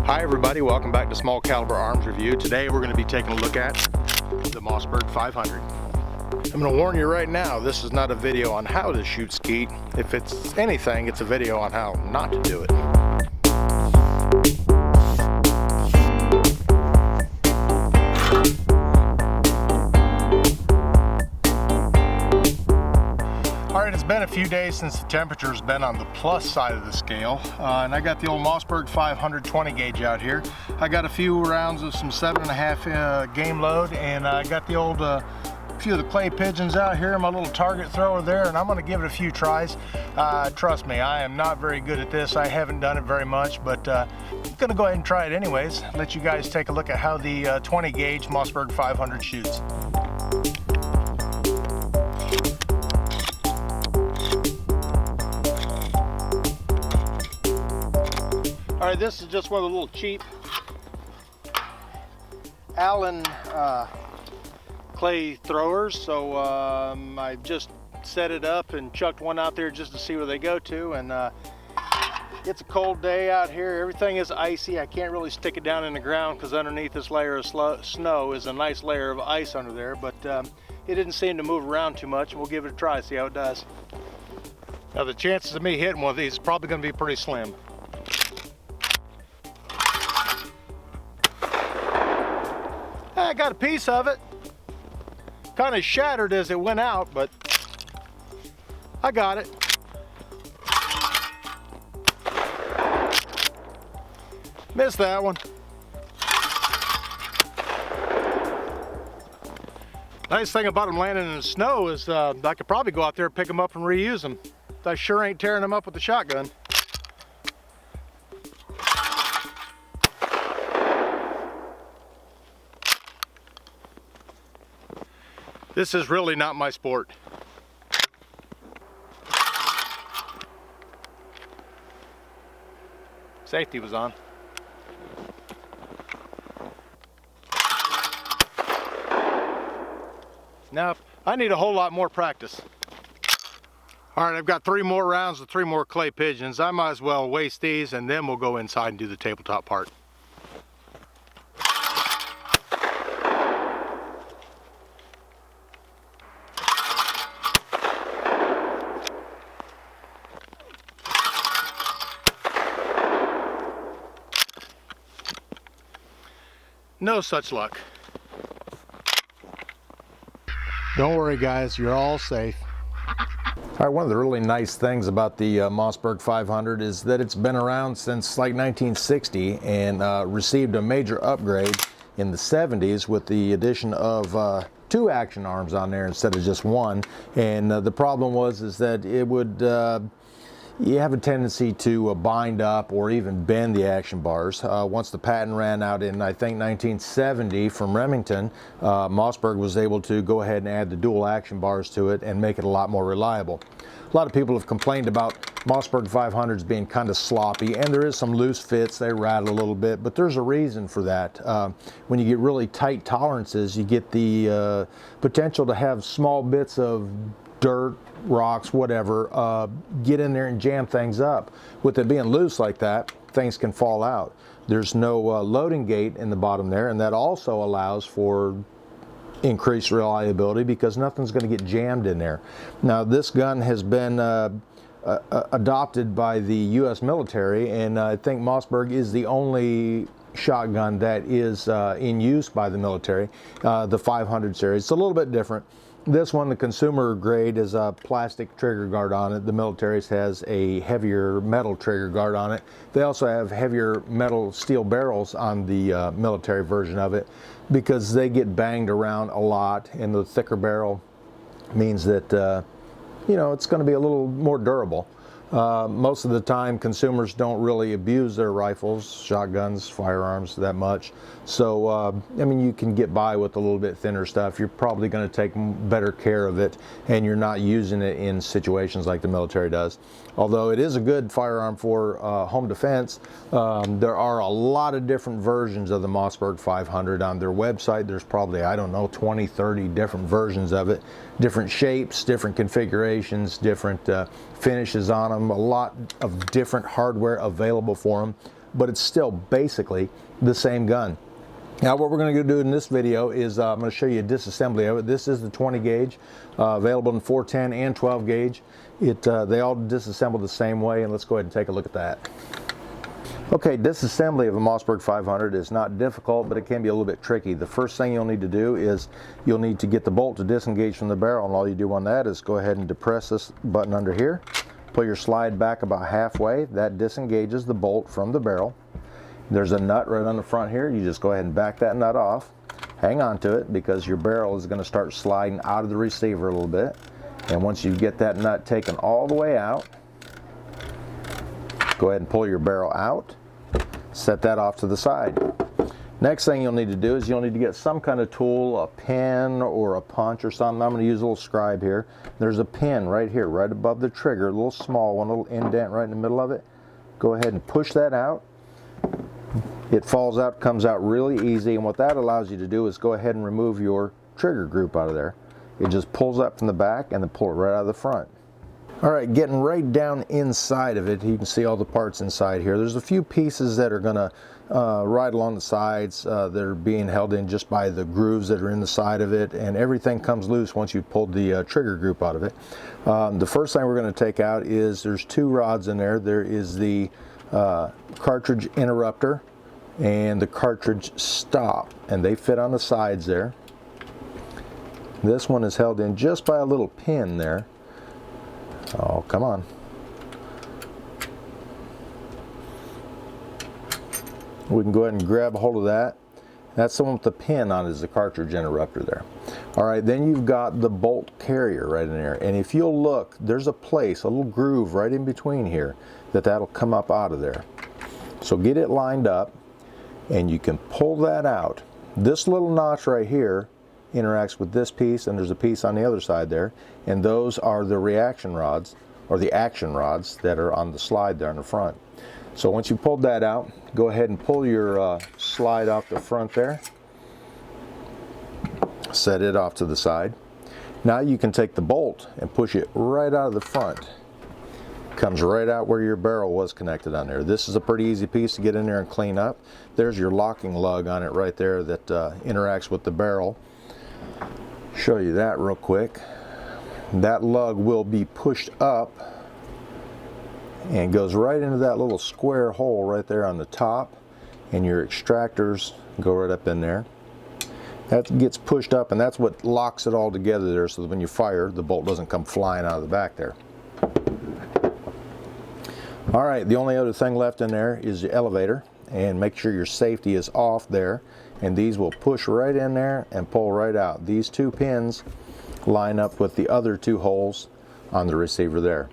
Hi everybody, welcome back to Small Caliber Arms Review. Today we're going to be taking a look at the Mossberg 500. I'm going to warn you right now, this is not a video on how to shoot skeet. If it's anything, it's a video on how not to do it. Alright, it's been a few days since the temperature's been on the plus side of the scale, and I got the old Mossberg 500 20 gauge out here. I got a few rounds of some 7.5 game load, and I got the old few of the clay pigeons out here, my little target thrower there, and I'm going to give it a few tries. Trust me, I am not very good at this. I haven't done it very much, but I'm going to go ahead and try it anyways. Let you guys take a look at how the 20 gauge Mossberg 500 shoots. All right, this is just one of the little cheap Allen clay throwers. So I just set it up and chucked one out there just to see where they go to. And it's a cold day out here. Everything is icy. I can't really stick it down in the ground because underneath this layer of snow is a nice layer of ice under there. But it didn't seem to move around too much. We'll give it a try, see how it does. Now the chances of me hitting one of these is probably going to be pretty slim. I got a piece of it. Kind of shattered as it went out, but I got it. Missed that one. Nice thing about them landing in the snow is I could probably go out there, pick them up and reuse them. I sure ain't tearing them up with the shotgun. This is really not my sport. Safety was on. Now, I need a whole lot more practice. All right, I've got 3 more rounds with 3 more clay pigeons. I might as well waste these and then we'll go inside and do the tabletop part. No such luck. Don't worry guys, you're all safe. All right, one of the really nice things about the Mossberg 500 is that it's been around since like 1960 and received a major upgrade in the 70s with the addition of 2 action arms on there instead of just 1. And the problem is that it would you have a tendency to bind up or even bend the action bars. Once the patent ran out in, I think, 1970 from Remington, Mossberg was able to go ahead and add the dual action bars to it and make it a lot more reliable. A lot of people have complained about Mossberg 500s being kind of sloppy, and there is some loose fits, they rattle a little bit, but there's a reason for that. When you get really tight tolerances, you get the potential to have small bits of dirt, rocks, whatever, get in there and jam things up. With it being loose like that, things can fall out. There's no loading gate in the bottom there, and that also allows for increased reliability because nothing's going to get jammed in there. Now this gun has been adopted by the U.S. military, and I think Mossberg is the only shotgun that is in use by the military. The 500 series, it's a little bit different. This one, the consumer grade, is a plastic trigger guard on it. The military's has a heavier metal trigger guard on it. They also have heavier metal steel barrels on the military version of it because they get banged around a lot, and the thicker barrel means that you know, it's going to be a little more durable. Most of the time consumers don't really abuse their rifles, shotguns, firearms that much. So, I mean, you can get by with a little bit thinner stuff. You're probably going to take better care of it, and you're not using it in situations like the military does. Although it is a good firearm for home defense, there are a lot of different versions of the Mossberg 500 on their website. There's probably, I don't know, 20, 30 different versions of it. Different shapes, different configurations, different finishes on them, a lot of different hardware available for them. but it's still basically the same gun. Now what we're going to do in this video is I'm going to show you a disassembly of it. This is the 20 gauge, available in 410 and 12 gauge. They all disassemble the same way, and let's go ahead and take a look at that. Okay, disassembly of a Mossberg 500 is not difficult, but it can be a little bit tricky. The first thing you'll need to do is you'll need to get the bolt to disengage from the barrel, and all you do on that is go ahead and depress this button under here. Pull your slide back about halfway. That disengages the bolt from the barrel. There's a nut right on the front here. You just go ahead and back that nut off. Hang on to it because your barrel is going to start sliding out of the receiver a little bit. And once you get that nut taken all the way out, go ahead and pull your barrel out. Set that off to the side. Next thing you'll need to do is you'll need to get some kind of tool, a pen or a punch or something. I'm going to use a little scribe here. There's a pin right here, right above the trigger, a little small one, a little indent right in the middle of it. Go ahead and push that out. It falls out, comes out really easy, and what that allows you to do is go ahead and remove your trigger group out of there. It just pulls up from the back and then pull it right out of the front. Alright, getting right down inside of it, you can see all the parts inside here. There's a few pieces that are going to ride along the sides that are being held in just by the grooves that are in the side of it, and everything comes loose once you've pulled the trigger group out of it. The first thing we're going to take out is there's two rods in there. There is the cartridge interrupter and the cartridge stop, and they fit on the sides there. This one is held in just by a little pin there. Oh, come on. We can go ahead and grab a hold of that. That's the one with the pin on it, is the cartridge interrupter there. Alright, then you've got the bolt carrier right in there, and if you'll look, there's a place, a little groove right in between here that'll come up out of there. So get it lined up and you can pull that out. This little notch right here interacts with this piece, and there's a piece on the other side there, and those are the reaction rods, or the action rods, that are on the slide there in the front. So once you pulled that out, go ahead and pull your slide off the front there. Set it off to the side. Now you can take the bolt and push it right out of the front. Comes right out where your barrel was connected on there. This is a pretty easy piece to get in there and clean up. There's your locking lug on it right there that interacts with the barrel. Show you that real quick. That lug will be pushed up and goes right into that little square hole right there on the top, and your extractors go right up in there. That gets pushed up, and that's what locks it all together there, so that when you fire, the bolt doesn't come flying out of the back there. Alright, the only other thing left in there is the elevator, and make sure your safety is off there, and these will push right in there and pull right out. These two pins line up with the other two holes on the receiver there.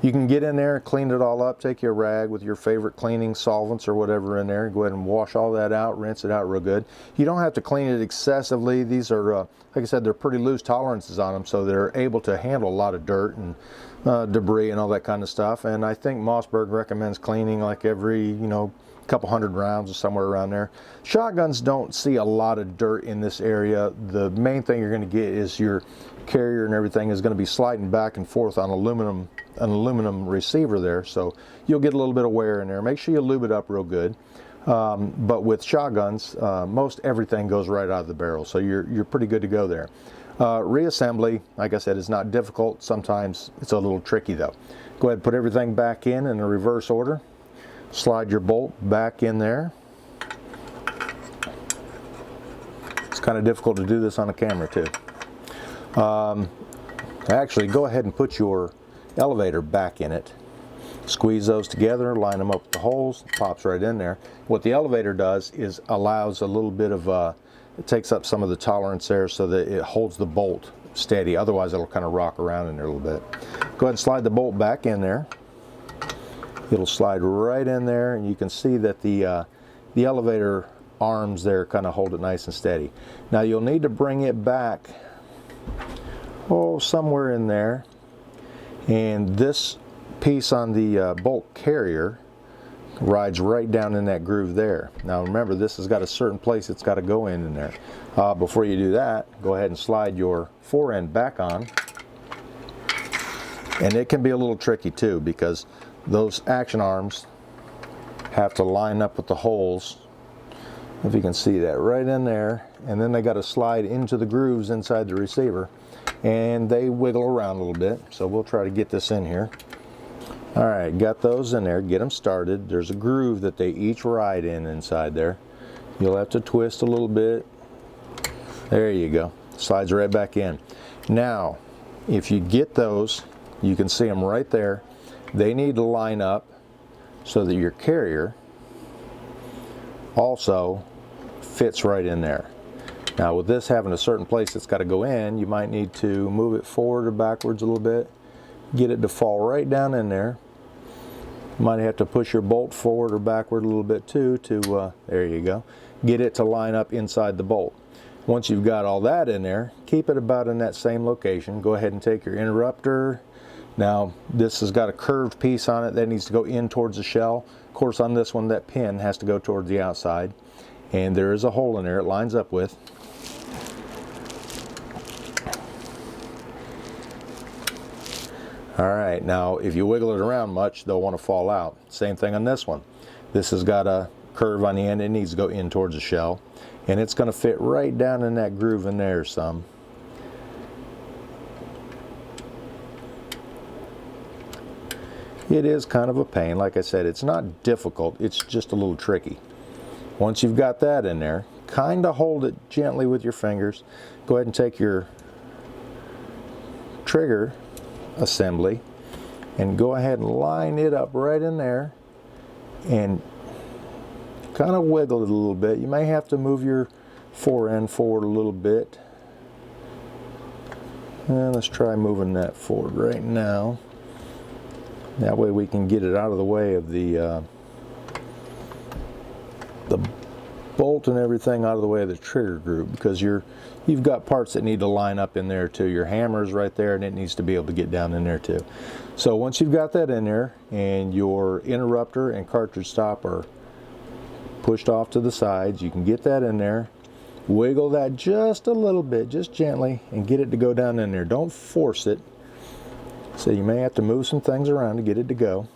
You can get in there, clean it all up, take your rag with your favorite cleaning solvents or whatever in there, go ahead and wash all that out, rinse it out real good. You don't have to clean it excessively. These are, like I said, they're pretty loose tolerances on them, so they're able to handle a lot of dirt and debris and all that kind of stuff. And I think Mossberg recommends cleaning like every, couple hundred rounds or somewhere around there. Shotguns don't see a lot of dirt in this area. The main thing you're going to get is your carrier and everything is going to be sliding back and forth on an aluminum receiver there, so you'll get a little bit of wear in there. Make sure you lube it up real good. But with shotguns, most everything goes right out of the barrel, so you're pretty good to go there. Reassembly, like I said, is not difficult. Sometimes it's a little tricky though. Go ahead and put everything back in a reverse order. Slide your bolt back in there. It's kind of difficult to do this on a camera too. Actually, go ahead and put your elevator back in it. Squeeze those together, line them up with the holes, pops right in there. What the elevator does is allows a little bit of, it takes up some of the tolerance there so that it holds the bolt steady. Otherwise, it'll kind of rock around in there a little bit. Go ahead and slide the bolt back in there. It'll slide right in there, and you can see that the elevator arms there kind of hold it nice and steady. Now you'll need to bring it back, somewhere in there, and this piece on the bolt carrier rides right down in that groove there. Now remember, this has got a certain place it's got to go in there. Before you do that, go ahead and slide your fore end back on, and it can be a little tricky too, because those action arms have to line up with the holes. If you can see that right in there, and then they got to slide into the grooves inside the receiver, and they wiggle around a little bit. So we'll try to get this in here. All right, got those in there. Get them started. There's a groove that they each ride in inside there. You'll have to twist a little bit. There you go. Slides right back in. Now, if you get those, you can see them right there. They need to line up so that your carrier also fits right in there. Now, with this having a certain place it's got to go in, you might need to move it forward or backwards a little bit, get it to fall right down in there. You might have to push your bolt forward or backward a little bit too to, there you go, get it to line up inside the bolt. Once you've got all that in there, keep it about in that same location. Go ahead and take your interrupter. Now, this has got a curved piece on it that needs to go in towards the shell. Of course, on this one, that pin has to go towards the outside. And there is a hole in there it lines up with. All right, now if you wiggle it around much, they'll want to fall out. Same thing on this one. This has got a curve on the end. It needs to go in towards the shell. And it's going to fit right down in that groove in there some. It is kind of a pain. Like I said, it's not difficult. It's just a little tricky. Once you've got that in there, kind of hold it gently with your fingers. Go ahead and take your trigger assembly and go ahead and line it up right in there and kind of wiggle it a little bit. You may have to move your fore end forward a little bit. And let's try moving that forward right now. That way we can get it out of the way of the bolt and everything out of the way of the trigger group, because you've got parts that need to line up in there too. Your hammer's right there and it needs to be able to get down in there too. So once you've got that in there and your interrupter and cartridge stop are pushed off to the sides, you can get that in there, wiggle that just a little bit, just gently, and get it to go down in there. Don't force it. So you may have to move some things around to get it to go,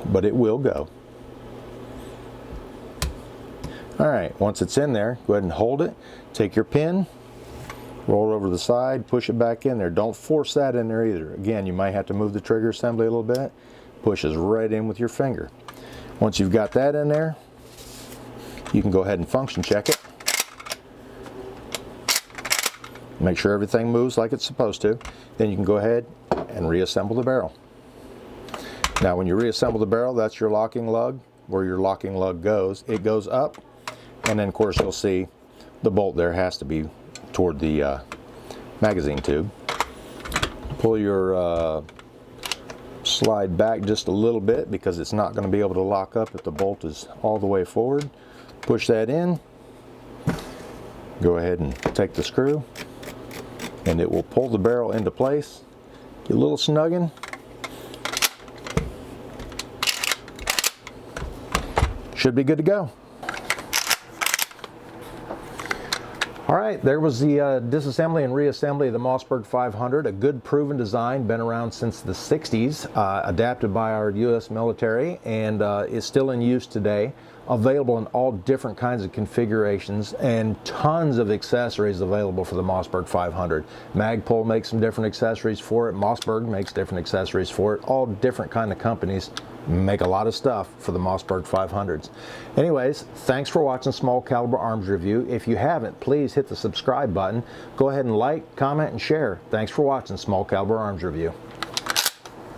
but it will go. All right, once it's in there, go ahead and hold it. Take your pin, roll it over to the side, push it back in there. Don't force that in there either. Again, you might have to move the trigger assembly a little bit. Pushes right in with your finger. Once you've got that in there, you can go ahead and function check it. Make sure everything moves like it's supposed to. Then you can go ahead and reassemble the barrel. Now when you reassemble the barrel, that's your locking lug. Where your locking lug goes, it goes up, and then of course you'll see the bolt there has to be toward the magazine tube. Pull your slide back just a little bit because it's not going to be able to lock up if the bolt is all the way forward. Push that in. Go ahead and take the screw, and it will pull the barrel into place. Get a little snugging. Should be good to go. All right, there was the disassembly and reassembly of the Mossberg500, a good proven design, been around since the 60s, adapted by our U.S. military, and is still in use today. Available in all different kinds of configurations and tons of accessories available for the Mossberg500. Magpul makes some different accessories for it. Mossberg makes different accessories for it. All different kind of companies make a lot of stuff for the Mossberg500s. Anyways, thanks for watching Small Caliber Arms Review. If you haven't, please hit the subscribe button. Go ahead and like, comment, and share. Thanks for watching Small Caliber Arms Review.